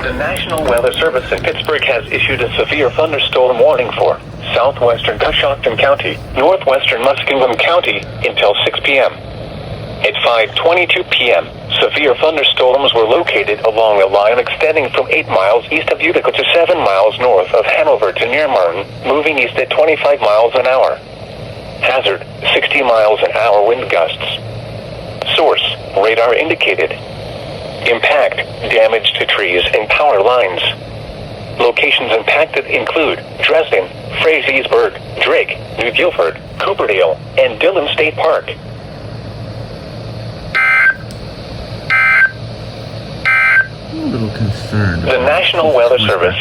The National Weather Service in Pittsburgh has issued a severe thunderstorm warning for southwestern Coshocton County, northwestern Muskingum County until 6 p.m. At 5:22 p.m., severe thunderstorms were located along a line extending from 8 miles east of Utica to 7 miles north of Hanover to near Martin, moving east at 25 miles an hour. Hazard, 60 miles an hour wind gusts. Source, radar indicated. Impact, damage to trees and power lines. Locations impacted include Dresden, Frazeysburg, Drake, New Guilford, Cooperdale, and Dillon State Park. I'm a little concerned. The National Weather Service